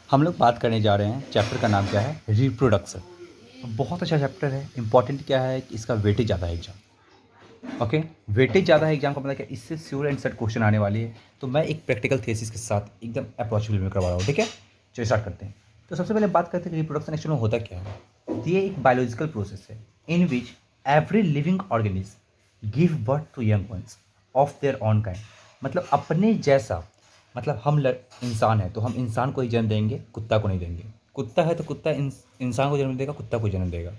हम लोग बात करने जा रहे हैं, चैप्टर का नाम क्या है, रिप्रोडक्शन। बहुत अच्छा चैप्टर है। इंपॉर्टेंट क्या है कि इसका वेटेज ज़्यादा है एग्जाम। ओके, वेटेज ज़्यादा है एग्जाम का मतलब क्या, इससे श्योर एंड सर्ट क्वेश्चन आने वाली है। तो मैं एक प्रैक्टिकल थेसिस के साथ एकदम अप्रोचेबल में करवा रहा हूँ। ठीक है, चलिए स्टार्ट करते हैं। तो सबसे पहले बात करते हैं कि रिप्रोडक्शन एक्चुअली में होता क्या है। तो ये एक बायोलॉजिकल प्रोसेस है in which every living organism give birth to young ones of their own kind. मतलब अपने जैसा, मतलब इंसान है तो हम इंसान को ही जन्म देंगे, कुत्ता को नहीं देंगे। कुत्ता है तो कुत्ता इंसान को जन्म देगा, कुत्ता को जन्म देगा।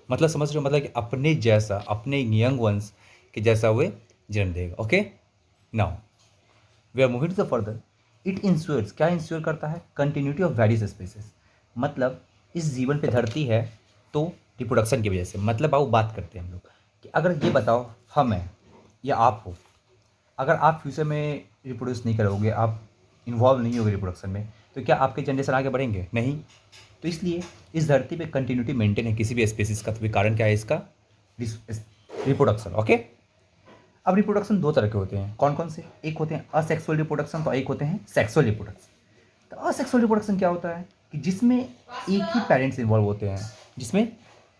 मतलब समझ रहे हो, मतलब कि अपने जैसा, अपने यंग वंस के जैसा वे जन्म देगा। Okay, now we are moving to the further. It ensures, क्या इंश्योर करता है, कंटिन्यूटी ऑफ वेरियस स्पीसीज। मतलब इस जीवन पे धरती है तो रिप्रोडक्शन की वजह से। मतलब आओ बात करते हैं हम लोग कि अगर ये बताओ, हम हैं या आप हो, अगर आप फ्यूचर में रिप्रोड्यूस नहीं करोगे, आप इन्वॉल्व नहीं होगे रिप्रोडक्शन में, तो क्या आपके जनरेशन आगे बढ़ेंगे? नहीं। तो इसलिए इस धरती पे कंटिन्यूटी मेंटेन है किसी भी स्पेसिस का। तो कारण क्या है इसका, रिप्रोडक्शन। ओके, अब रिप्रोडक्शन दो तरह के होते हैं। कौन कौन से? एक होते हैं असेक्सुअल रिप्रोडक्शन, तो एक होते हैं सेक्सुअल रिप्रोडक्शन। तो असेक्सुअल रिप्रोडक्शन क्या होता है कि जिसमें एक ही पेरेंट्स इन्वॉल्व होते हैं, जिसमें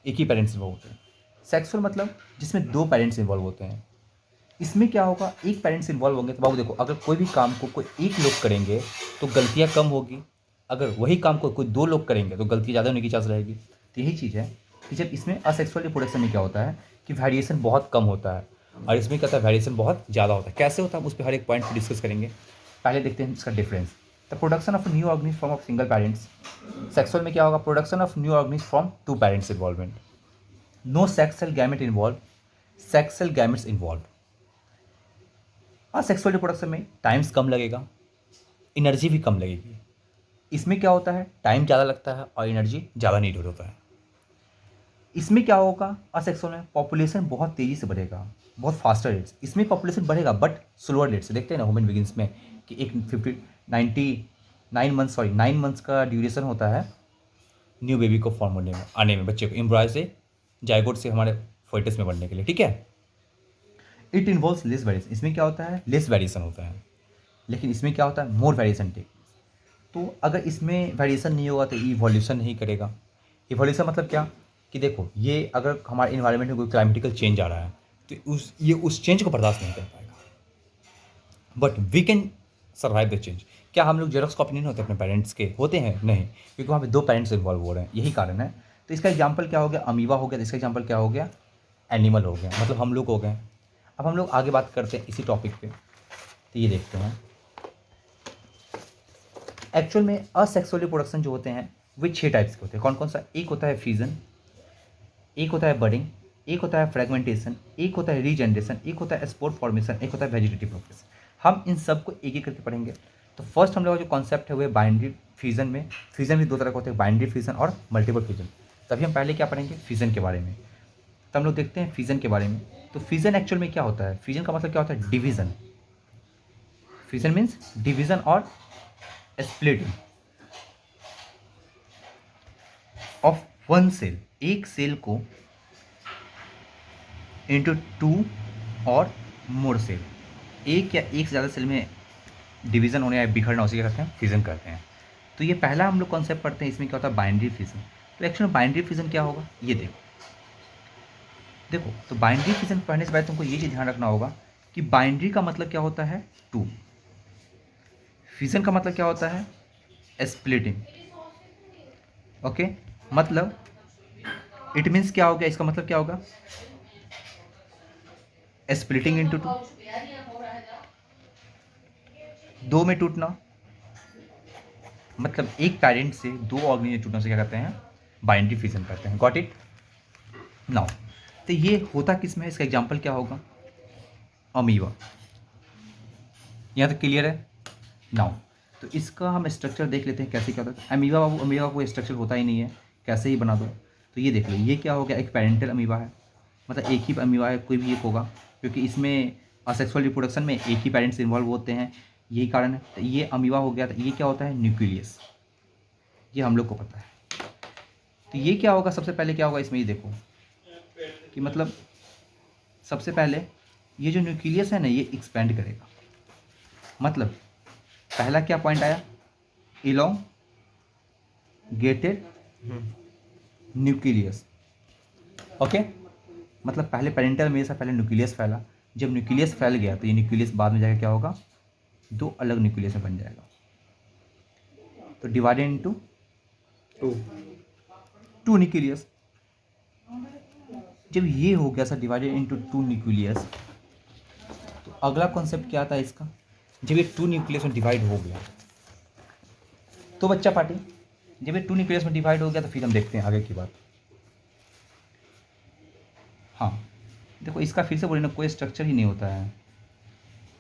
एक ही पेरेंट्स इन्वॉल्व होते हैं। सेक्सुअल मतलब जिसमें दो पेरेंट्स इन्वॉल्व होते हैं। इसमें क्या होगा, एक पेरेंट्स इन्वॉल्व होंगे तो बाबू देखो, अगर कोई भी काम को कोई एक लोग करेंगे तो गलतियाँ कम होगी। अगर वही काम को कोई दो लोग करेंगे तो गलती ज़्यादा होने की चांस रहेगी। तो यही चीज़ है कि जब इसमें असेक्सुअल रिप्रोडक्शन में क्या होता है कि वेरिएशन बहुत कम होता है, और इसमें क्या होता है, वेरिएशन बहुत ज़्यादा होता है। कैसे होता है हम उस पर हर एक पॉइंट पर डिस्कस करेंगे। पहले देखते हैं इसका difference. The production of new organism from of single parents. Sexual में क्या होगा, production of new organism from two parents involvement. No sexual gamete involve, sexual gametes involve. Asexual reproduction में टाइम्स कम लगेगा, एनर्जी भी कम लगेगी। इसमें क्या होता है, टाइम ज़्यादा लगता है और एनर्जी ज़्यादा नीड होता है। इसमें क्या होगा, असेक्सुअल में पॉपुलेशन बहुत तेज़ी से बढ़ेगा, बहुत फास्टर रेट। इसमें पॉपुलेशन बढ़ेगा बट स्लोअर रेट से। देखते हैं ना ह्यूमन बिगिंस में कि एक 9 मंथ्स का ड्यूरेशन होता है न्यू बेबी को फॉर्म होने में, आने में, बच्चे को एम्ब्रॉय से, जाइगोट से हमारे फोइटस में बढ़ने के लिए। ठीक है, इट इन्वॉल्व्स लेस वेरिएशन। इसमें क्या होता है, लेस वेरिएशन होता है। लेकिन इसमें क्या होता है, मोर वेरिएशन टेक। तो अगर इसमें वेरिएशन नहीं होगा तो इवोल्यूशन नहीं करेगा। इवोल्यूशन मतलब क्या कि देखो, ये अगर हमारे इन्वायरमेंट में कोई क्लाइमेटिकल चेंज आ रहा है तो उस चेंज को बर्दाश्त नहीं कर पाएगा, but we can survive the change. क्या हम लोग जेरोक्स कॉपी नहीं होते अपने पेरेंट्स के? होते हैं नहीं, क्योंकि वहाँ पे दो पेरेंट्स इन्वॉल्व हो रहे हैं, यही कारण है। तो इसका एग्जाम्पल क्या हो गया, अमीबा हो गया। तो इसका एग्जाम्पल क्या हो गया, एनिमल हो गया, मतलब हम लोग हो गए। अब हम लोग आगे बात करते हैं इसी टॉपिक पे। तो ये देखते हैं एक्चुअल में असेक्सुअल रिप्रोडक्शन जो होते हैं वे 6 टाइप्स के होते हैं। कौन कौन सा? एक होता है फ्यूजन, एक होता है बडिंग, एक होता है फ्रेगमेंटेशन, एक होता है रीजनरेशन, एक होता है स्पोर फॉर्मेशन, एक होता है वेजिटेटिव प्रोसेस। हम इन सब को एक एक करके पढ़ेंगे। तो फर्स्ट हम लोग का जो कॉन्सेप्ट है वो बाइनरी फ्यूजन में। फ्यूजन भी दो तरह के होते हैं, बाइनरी फ्यूजन और मल्टीपल फ्यूजन। तभी हम पहले क्या पढ़ेंगे, फ्यूजन के बारे में। तो हम लोग देखते हैं फ्यूजन के बारे में। तो फ्यूजन एक्चुअल में क्या होता है, फ्यूजन का मतलब क्या होता है, डिवीजन। फ्यूजन मीन्स डिवीजन और स्प्लिटिंग ऑफ वन सेल, एक सेल को इंटू टू और मोर सेल, एक या एक से ज़्यादा सेल में डिवीजन होने या बिखरना, उसी क्या कहते हैं, फ्यूजन करते हैं। तो ये पहला हम लोग कॉन्सेप्ट पढ़ते हैं। इसमें क्या होता है, बाइनरी फ्यूजन। तो एक्चुअली बाइनरी फ्यूजन क्या होगा, ये देखो। देखो, तो बाइनरी फ्यूजन पढ़ने से पहले तुमको ये चीज़ ध्यान रखना होगा कि बाइनरी का मतलब क्या होता है, टू। फ्यूजन का मतलब क्या होता है, स्प्लिटिंग। ओके, मतलब इट मीन्स क्या हो गया, इसका मतलब क्या होगा, स्प्लिटिंग इंटू टू, दो में टूटना। मतलब एक पेरेंट से दो ऑर्गेनिज्म टूटने से क्या कहते हैं, बाइनरी फ्यूजन कहते हैं। Got it now. तो ये होता किस में है, इसका एग्जांपल क्या होगा, अमीबा। यहाँ तक क्लियर है नाउ। तो इसका हम स्ट्रक्चर देख लेते हैं कैसे क्या होता है। अमीबा बाबू, अमीबा कोई स्ट्रक्चर होता ही नहीं है, कैसे ही बना दो। तो ये देख लो, ये क्या हो गया, एक पेरेंटल अमीबा है। मतलब एक ही अमीबा है, कोई भी एक होगा, क्योंकि इसमें असेक्सुअल रिप्रोडक्शन में एक ही पेरेंट्स इन्वॉल्व होते हैं, यही कारण है। तो ये अमीबा हो गया। तो ये क्या होता है, न्यूक्लियस। ये हम लोग को पता है। तो ये क्या होगा, सबसे पहले क्या होगा इसमें, ये देखो कि मतलब सबसे पहले ये जो न्यूक्लियस है ना, ये एक्सपेंड करेगा। मतलब पहला क्या पॉइंट आया, इलोंग गेटेड न्यूक्लियस। ओके, मतलब पहले पेरेंटल में से पहले न्यूक्लियस फैला, जब न्यूक्लियस फैल गया तो ये न्यूक्लियस बाद में जाकर क्या होगा, दो अलग न्यूक्लियस में बन जाएगा। तो डिवाइडेड इनटू टू न्यूक्लियस। जब ये हो गया sir divided into two nucleus, तो अगला कॉन्सेप्ट क्या था इसका, जब ये टू न्यूक्लियस में डिवाइड हो गया तो बच्चा पार्टी, जब ये टू न्यूक्लियस में डिवाइड हो गया तो फिर हम देखते हैं आगे की बात। हाँ देखो, इसका फिर से बोले ना, कोई स्ट्रक्चर ही नहीं होता है।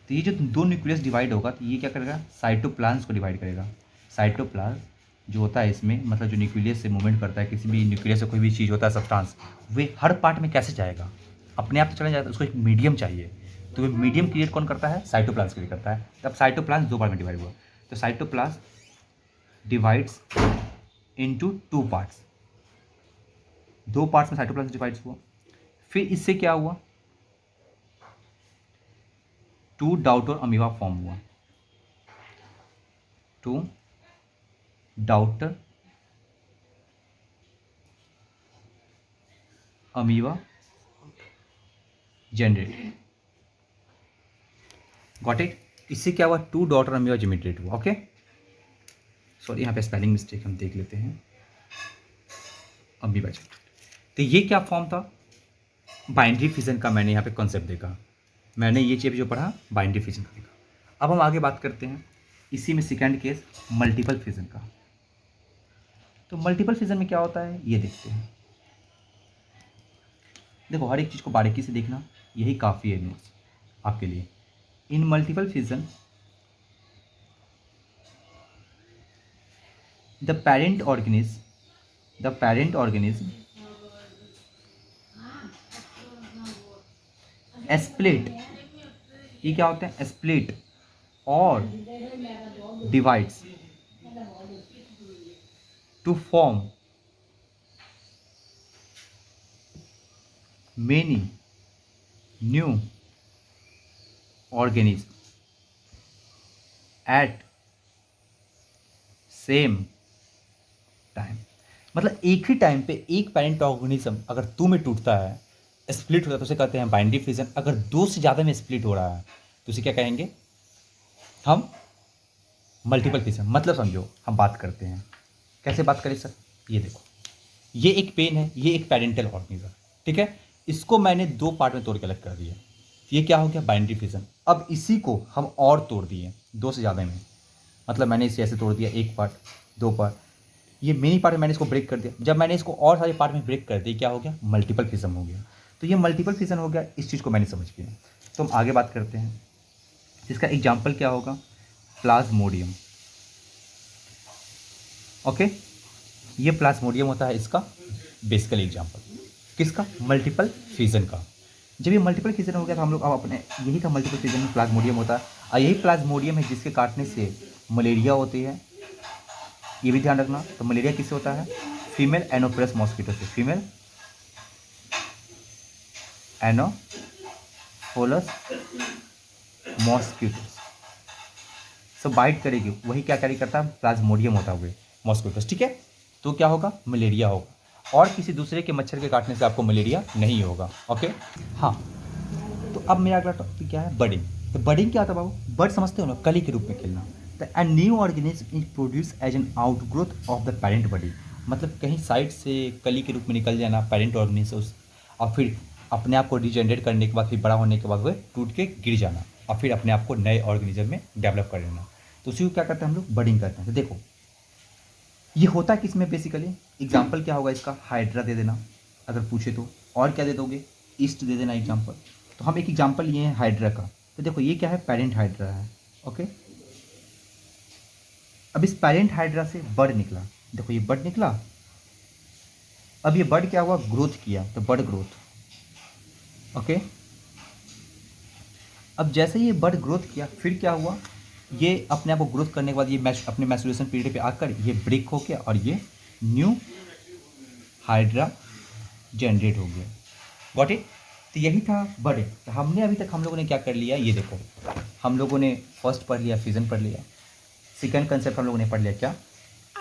तो ये जो दो न्यूक्लियस डिवाइड होगा तो ये क्या करेगा, साइटोप्लाज्म को डिवाइड करेगा। साइटोप्लाज्म जो होता है इसमें, मतलब जो न्यूक्लियस से मूवमेंट करता है, किसी भी न्यूक्लियस से कोई भी चीज़ होता है सब्सटेंस, वे हर पार्ट में कैसे जाएगा, अपने आप तो चला जाता है, उसको एक मीडियम चाहिए। तो वे मीडियम क्रिएट कौन करता है, साइटोप्लाज्म क्रिएट करता है। तब साइटोप्लाज्म दो पार्ट में डिवाइड हुआ, तो cytoplasm divides into two parts, दो पार्ट्स में साइटोप्लाज्म डिवाइड्स हुआ। फिर इससे क्या हुआ, टू डाउटर अमीबा फॉर्म हुआ, two daughter amoeba generate. Got it. इससे क्या हुआ, टू डॉटर अमीबा जनरेट हुआ। ओके, सॉरी यहाँ पे स्पेलिंग मिस्टेक हम देख लेते हैं, अमीबा जनरेट। तो ये क्या फॉर्म था, बाइंड्री फिजन का मैंने यहाँ पे कॉन्सेप्ट देखा, मैंने ये चीज़ जो पढ़ा बाइंड्री फिजन का देखा। अब हम आगे बात करते हैं इसी में सेकंड केस मल्टीपल फिजन का। तो मल्टीपल फिजन में क्या होता है ये देखते हैं। देखो, हर एक चीज़ को बारीकी से देखना, यही काफ़ी है नोट्स आपके लिए। In multiple fission the parent organism split, ये क्या होते हैं, स्प्लिट और divides to form many new organism at same time. मतलब एक ही टाइम पे एक पेरेंट ऑर्गेनिज्म अगर दो में टूटता है, स्प्लिट होता है, तो उसे कहते हैं बाइंड्री फिजन। अगर दो से ज़्यादा में स्प्लिट हो रहा है तो उसे क्या कहेंगे हम, मल्टीपल फिजन। मतलब समझो, हम बात करते हैं, कैसे बात करें सर, ये देखो, ये एक पेन है, ये एक पेरेंटल ऑर्गेनिज्म, ठीक है, इसको मैंने दो पार्ट में तोड़ के अलग कर दिया, ये क्या हो गया, बाइंड्री फिजन। अब इसी को हम और तोड़ दिए दो से ज़्यादा में, मतलब मैंने इसे ऐसे तोड़ दिया, एक पार्ट, दो पार्ट, ये मिनी पार्ट में मैंने इसको ब्रेक कर दिया। जब मैंने इसको और सारे पार्ट में ब्रेक कर दिया, क्या हो गया, मल्टीपल फिजन हो गया। तो ये मल्टीपल फिजन हो गया, इस चीज़ को मैंने समझ लिया। तो हम आगे बात करते हैं, इसका एग्जाम्पल क्या होगा, प्लाज्मोडियम। ओके, ये प्लाज्मोडियम होता है इसका बेसिकल एग्जाम्पल, किसका, मल्टीपल फिजन का। जब ये मल्टीपल फिजन हो गया तो हम लोग अब अपने, यही था मल्टीपल फिजन में प्लाज्मोडियम होता है, और यही प्लाज्मोडियम है जिसके काटने से मलेरिया होती है, ये भी ध्यान रखना। तो मलेरिया किससे होता है, फीमेल एनोफिलस मॉस्किटो से, फीमेल एनोफिलस मॉस्किटो सब बाइट करेगी, वही क्या कैरी करता है, प्लाज्मोडियम होता है मॉस्किटोस, ठीक है। तो क्या होगा, मलेरिया होगा, और किसी दूसरे के मच्छर के काटने से आपको मलेरिया नहीं होगा। ओके, हाँ। तो अब मेरा अगला टॉपिक क्या है, बर्डिंग। तो बर्डिंग क्या होता है बाबू, बर्ड समझते हो ना, कली के रूप में खेलना। तो a new organism is produce as an outgrowth of the parent body, मतलब कहीं साइड से कली के रूप में निकल जाना पेरेंट ऑर्गेनिज्म, और फिर अपने आप को रिजेनरेट करने के बाद, फिर बड़ा होने के बाद वह टूट के गिर जाना, और फिर अपने आप को नए ऑर्गेनिज्म में डेवलप कर लेना। तो उसी को क्या करते हैं हम लोग, बर्डिंग करते हैं। तो देखो, ये होता है किसमें बेसिकली, एग्जाम्पल क्या होगा इसका, हाइड्रा दे देना अगर पूछे तो, और क्या दे दोगे, ईस्ट दे देना एग्जाम्पल। तो हम एक एग्जाम्पल लिए हैं हाइड्रा का। तो देखो, ये क्या है, पेरेंट हाइड्रा है। ओके, अब इस पेरेंट हाइड्रा से बर्ड निकला, देखो ये बर्ड निकला। अब ये बर्ड क्या हुआ, ग्रोथ किया, तो बर्ड ग्रोथ। ओके, अब जैसे ये बर्ड ग्रोथ किया, फिर क्या हुआ, ये अपने आप को ग्रोथ करने के बाद ये अपने मैचुरेशन पीरियड पे आकर ये ब्रेक हो गया, और ये न्यू हाइड्रा जनरेट हो गया। Got it. तो यही था बर्डिंग। तो हमने अभी तक हम लोगों ने क्या कर लिया, ये देखो, हम लोगों ने फर्स्ट पढ़ लिया फिजन पढ़ लिया, सेकंड कंसेप्ट हम लोगों ने पढ़ लिया क्या,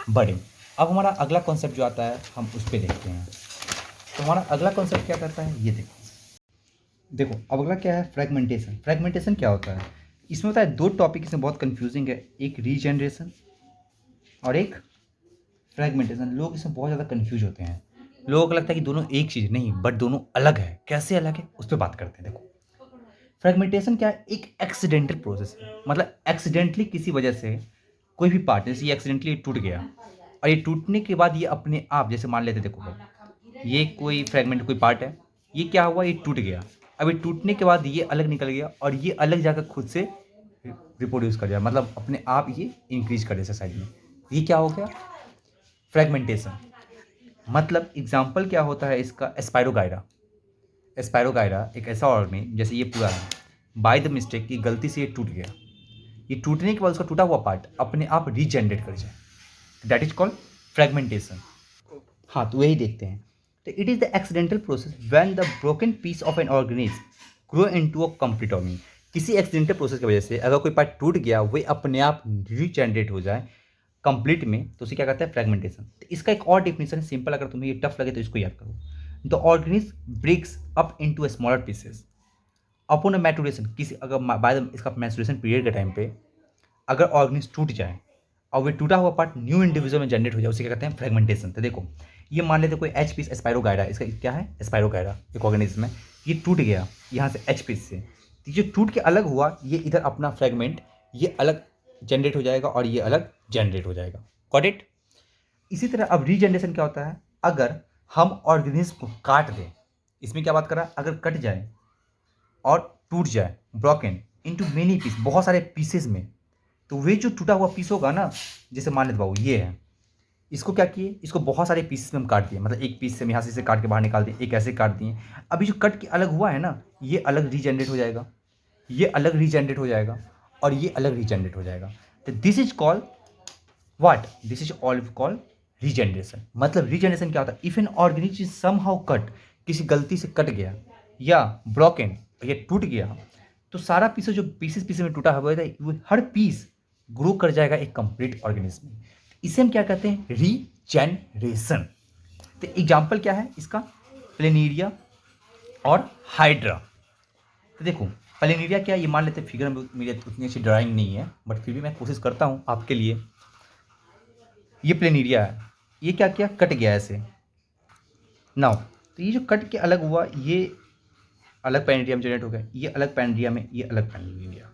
बर्डिंग। अब हमारा अगला कॉन्सेप्ट जो आता है हम उस पर देखते हैं। तो हमारा अगला कॉन्सेप्ट क्या करता है, ये देखो अब अगला क्या है, फ्रेगमेंटेशन। फ्रेगमेंटेशन क्या होता है, इसमें होता है दो टॉपिक इसमें बहुत कंफ्यूजिंग है, एक रीजनरेशन और एक फ्रेगमेंटेशन। लोग इसमें बहुत ज़्यादा कंफ्यूज होते हैं, लोगों को लगता है कि दोनों एक चीज़ नहीं, बट दोनों अलग है। कैसे अलग है उस पर बात करते हैं। देखो फ्रेगमेंटेशन क्या है, एक एक्सीडेंटल प्रोसेस है, मतलब एक्सीडेंटली किसी वजह से कोई भी पार्ट, जैसे ये एक्सीडेंटली टूट गया और ये टूटने के बाद ये अपने आप, जैसे मान लेते देखो ये कोई फ्रेगमेंट कोई पार्ट है, ये क्या हुआ, ये टूट गया। अब ये टूटने के बाद ये अलग निकल गया और ये अलग जाकर खुद से रिप्रोड्यूस कर दिया, मतलब अपने आप ये इंक्रीज कर दिया साइड में। ये क्या हो गया, फ्रेगमेंटेशन। मतलब एग्जाम्पल क्या होता है इसका, एस्पायरोगायरा। एस्पायरोगायरा एक ऐसा ऑर्गेनिज्म, जैसे ये पूरा है, बाय द मिस्टेक की गलती से ये टूट गया, ये टूटने के बाद उसका टूटा हुआ पार्ट अपने आप रीजनरेट कर जाए, दैट इज कॉल्ड फ्रेगमेंटेशन। हाँ तो यही देखते हैं। तो it is the accidental process when the broken piece of an organism grow into a complete organism. किसी एक्सीडेंटल प्रोसेस की वजह से अगर कोई पार्ट टूट गया, वही अपने आप रीजनरेट हो जाए कंप्लीट में, तो उसे क्या कहते हैं, फ्रेगमेंटेशन। तो इसका एक और डिफिनेशन है, सिंपल, अगर तुम्हें ये टफ लगे तो इसको याद करो। The organism breaks up into smaller pieces upon a maturation. किसी अगर बाय इसका मैचुरेशन पीरियड के टाइम पे अगर ऑर्गेनिज्म टूट जाए और वो टूटा हुआ पार्ट न्यू इंडिविजुअल में जनरेट हो जाए, उसे क्या कहते हैं, फ्रेगमेंटेशन। तो देखो ये मान लेते कोई एच पीस एस्पायरोगायरा, इसका क्या है, एस्पायरोगायरा एक ऑर्गेनिज्म है, ये टूट गया यहाँ से एच पीस से, तो ये टूट के अलग हुआ, ये इधर अपना फ्रेगमेंट ये अलग जनरेट हो जाएगा और ये अलग जनरेट हो जाएगा। Got it. इसी तरह अब रीजनरेशन क्या होता है, अगर हम ऑर्गेनिज्म को काट दें, इसमें क्या बात कर रहा है, अगर कट जाए और टूट जाए, ब्रोकन इनटू मेनी पीस, बहुत सारे पीसेस में, तो वे जो टूटा हुआ पीस होगा ना, जैसे मान लेते बाबू ये है, इसको क्या किए, इसको बहुत सारे पीसेस में हम काट दिए, मतलब एक पीस से हम यहाँ से काट के बाहर निकाल दिए, एक ऐसे काट दिए। अभी जो कट के अलग हुआ है ना, ये अलग रीजनरेट हो जाएगा, ये अलग रीजनरेट हो जाएगा और ये अलग रीजनरेट हो जाएगा। तो this is called what, this is all called regeneration. मतलब रीजनरेशन क्या होता है, if an organism is somehow cut, किसी गलती से कट गया या ब्रोकन, ये टूट गया, तो सारा पीस जो पीसेस पीसेस में टूटा हुआ है, वो हर पीस ग्रो कर जाएगा एक कंप्लीट ऑर्गेनिज्म में। इसे हम क्या कहते हैं, रीजनरेशन। तो एग्जाम्पल क्या है इसका, प्लेनेरिया और हाइड्रा। तो देखो प्लेनेरिया क्या है, ये मान लेते हैं, फिगर में मेरी उतनी अच्छी ड्राइंग नहीं है, बट फिर भी मैं कोशिश करता हूँ आपके लिए। ये प्लेनेरिया है, ये क्या किया, कट गया ऐसे नाउ, तो ये जो कट के अलग हुआ, ये अलग प्लेनेरिया में जनरेट हो गया, ये अलग प्लेनेरिया में, ये अलग प्लेनेरिया।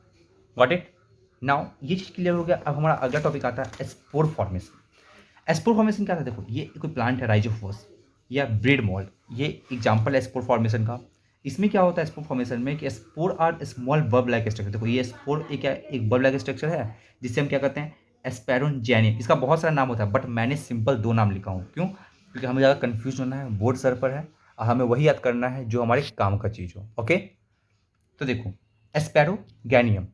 Got it. नाउ ये चीज़ क्लियर हो गया। अब हमारा अगला टॉपिक आता है स्पोर फॉर्मेशन। स्पोर फॉर्मेशन क्या था, देखो ये कोई प्लांट है, राइजोफोर्स या ब्रीड मोल्ड, ये एग्जांपल है स्पोर फॉर्मेशन का। इसमें क्या होता है स्पोर फॉर्मेशन में, कि spore are small bulb like structure. देखो ये स्पोर एक बल्ब लाइक स्ट्रक्चर है, जिससे हम क्या कहते हैं, एस्पेरोजेनियम। इसका बहुत सारा नाम होता है, बट मैंने सिंपल दो नाम लिखा हूँ, क्यों, क्योंकि हमें ज़्यादा कन्फ्यूज होना है, बोर्ड सर पर है और हमें वही याद करना है जो हमारे काम का चीज़ हो। ओके, तो देखो एस्पेरोगैनियम,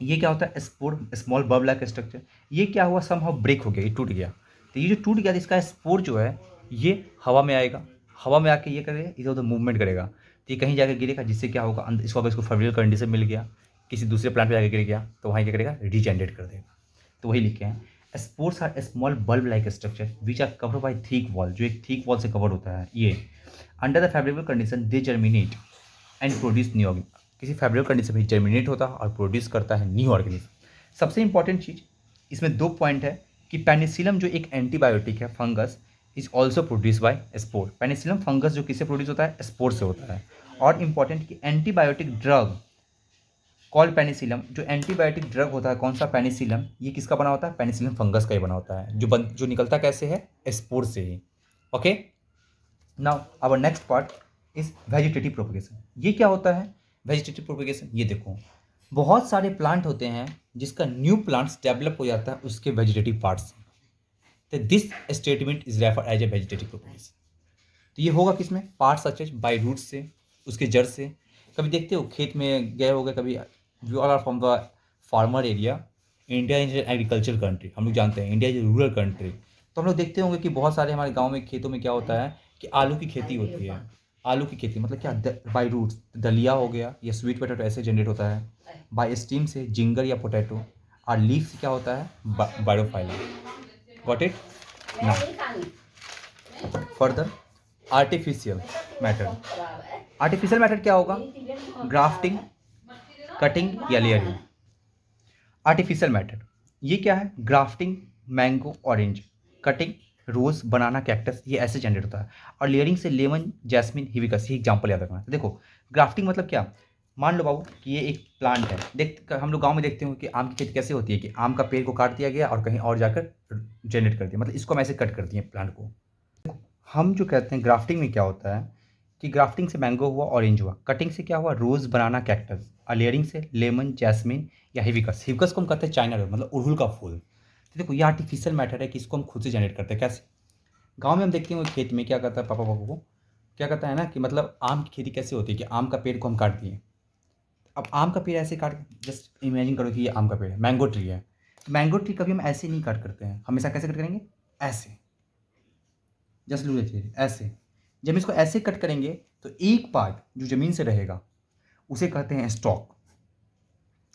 ये क्या होता है, spore small bulb like structure. ये क्या हुआ, समहाउ ब्रेक हो गया, ये टूट गया। तो ये जो टूट गया, इसका स्पोर जो है ये हवा में आएगा, हवा में आके ये करेगा, इधर उधर मूवमेंट करेगा, तो ये कहीं जाकर गिरेगा, जिससे क्या होगा, इसको अगर इसको फेवरेबल कंडीशन मिल गया, किसी दूसरे प्लांट पे जाकर गिर गया, तो वहाँ क्या करेगा, रीजनरेट कर देगा। तो वही लिखे हैं, spores are small bulb like structure which are cover by thick wall, जो एक थिक वॉल से कवर होता है। ये under the favourable condition they germinate and produce new organism. किसी फेवरेबल कंडीशन में जर्मिनेट होता है और प्रोड्यूस करता है न्यू ऑर्गेनिज्म। सबसे इंपॉर्टेंट चीज़ इसमें दो पॉइंट है, कि पेनिसिलम जो एक एंटीबायोटिक है, fungus, is also produce by spore. Penicillium fungus जो किससे प्रोड्यूस होता है, स्पोर से होता है। और इंपॉर्टेंट कि एंटीबायोटिक ड्रग कॉल पेनिसिलम, जो एंटीबायोटिक ड्रग होता है कौन सा, पेनिसिलम, ये किसका बना होता है, पेनिसिलम फंगस का ही बना होता है, जो निकलता कैसे है, स्पोर से ही। Okay, now our next part is vegetative propagation. ये क्या होता है वेजिटेटिव प्रोपगेशन, ये देखो बहुत सारे प्लांट होते हैं जिसका न्यू प्लांट्स डेवलप हो जाता है उसके वेजिटेटिव पार्ट से, तो this statement is refer as a vegetative propagation. तो ये होगा किसमें, part such as by root से, उसके जड़ से। कभी देखते हो खेत में गए होगे कभी, we all are from the farmer area, India is agriculture country, हम लोग जानते हैं इंडिया इज रूरल कंट्री। तो हम लोग देखते होंगे कि बहुत सारे हमारे गाँव में खेतों में क्या होता है कि आलू की खेती होती है। आलू की खेती मतलब क्या, बाय रूट्स, दलिया हो गया या स्वीट पोटैटो ऐसे जनरेट होता है। बाय स्टीम से जिंगर या पोटैटो, और लीफ से क्या होता है, बायोफाइलम। Got it. ना further artificial method. Artificial method क्या होगा? ग्राफ्टिंग, कटिंग या लेयरिंग। आर्टिफिशियल मैथड ये क्या है? Grafting mango orange, cutting rose banana cactus, ये ऐसे जनरेट होता है। और लेयरिंग से लेमन जैस्मिन हिबिस्कस, ये एग्जाम्पल याद रखना। देखो ग्राफ्टिंग मतलब क्या? मान लो बाबू कि ये एक प्लांट है। देख हम लोग गांव में देखते हो कि आम की खेती कैसे होती है कि आम का पेड़ को काट दिया गया और कहीं और जाकर जनरेट कर दिया, मतलब इसको हम ऐसे कट कर दिए प्लांट को। हम जो कहते हैं ग्राफ्टिंग में क्या होता है कि ग्राफ्टिंग से मैंगो हुआ, ऑरेंज हुआ, कटिंग से क्या हुआ? रोज बनाना कैक्टस, और लेयरिंग से लेमन जैस्मिन या हिबिस्कस। हिबिस्कस को हम कहते हैं चाइना रोज, मतलब अड़हुल का फूल। तो देखो ये आर्टिफिशियल मैटर है कि इसको हम खुद से जनरेट करते हैं। कैसे? गांव में हम देखते हैं खेत में क्या करता है पापा पापा को, क्या कहता है ना कि मतलब आम की खेती कैसे होती है कि आम का पेड़ को हम काट दिए। अब आम का पेड़ ऐसे काट, जस्ट इमेजिन करो कि ये आम का पेड़ है, मैंगो ट्री है। तो मैंगो ट्री कभी हम ऐसे नहीं कट करते हैं, हमेशा कैसे कट करेंगे? ऐसे। जस्ट लू देखिए ऐसे। जब इसको ऐसे कट करेंगे तो एक पार्ट जो ज़मीन से रहेगा उसे कहते हैं स्टॉक,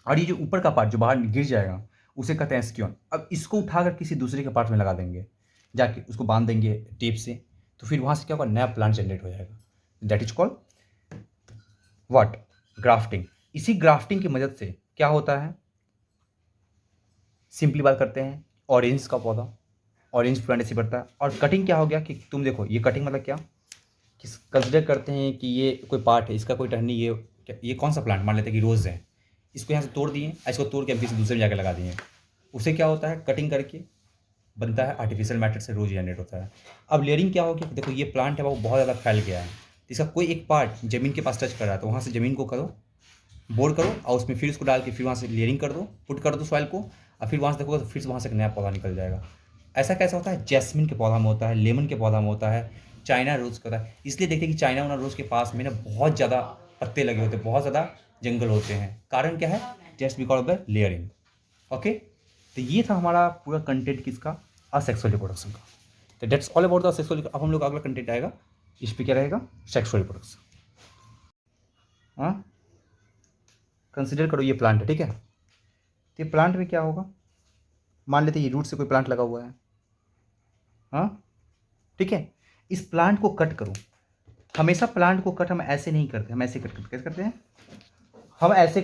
और ये जो ऊपर का पार्ट जो बाहर गिर जाएगा उसे कहते हैं स्क्यून। अब इसको उठाकर किसी दूसरे के पार्ट में लगा देंगे, जाके उसको बांध देंगे टेप से, तो फिर वहाँ से क्या होगा? नया प्लांट जनरेट हो जाएगा। That is called what? Grafting. इसी ग्राफ्टिंग की मदद से क्या होता है? सिंपली बात करते हैं, ऑरेंज का पौधा, ऑरेंज प्लांट ऐसे बढ़ता है। और कटिंग क्या हो गया कि तुम देखो ये कटिंग मतलब क्या कि कंसिडर करते हैं कि ये कोई पार्ट है, इसका कोई टहनी, ये कौन सा प्लांट मान लेते हैं कि रोज़ है, इसको यहाँ से तोड़ दिए, इसको तोड़ के हम किसी दूसरे में जाकर लगा दिए। उसे क्या होता है? कटिंग करके बनता है, आर्टिफिशियल मैटर से रोज जनरेट होता है। अब लेयरिंग क्या होगी? देखो ये प्लांट है वो बहुत ज़्यादा फैल गया है, इसका कोई एक पार्ट ज़मीन के पास टच कर रहा है, तो वहाँ से ज़मीन को करो, बोर करो, और उसमें फिर उसको डाल के फिर वहाँ से लेयरिंग कर दो, पुट कर दो सॉइल को, और फिर वहाँ से देखोगे तो फिर से वहाँ से एक नया पौधा निकल जाएगा। ऐसा कैसा होता है? जैस्मिन के पौधा में होता है, लेमन के पौधा में होता है, चाइना रोज़ का होता है। इसलिए देखते हैं कि चाइना वाला रोज़ के पास में ना बहुत ज़्यादा पत्ते लगे होते हैं, बहुत ज़्यादा जंगल होते हैं। कारण क्या है? Just because of the layering. Okay, तो ये था हमारा पूरा कंटेंट किसका? असेक्सुअल रिप्रोडक्शन का। तो that's all about the sexual. अब हम लोग अगला कंटेंट आएगा, इस पे क्या रहेगा? Sexual reproduction. हाँ, कंसिडर करो ये प्लांट है, ठीक है? तो ये प्लांट में क्या होगा? मान लेते हैं ये रूट से कोई प्लांट लगा हुआ है, हाँ ठीक है। इस प्लांट को कट करो। हमेशा प्लांट को कट हम ऐसे नहीं करते, हम ऐसे कट करते, कैसे करते हैं? हम ऐसे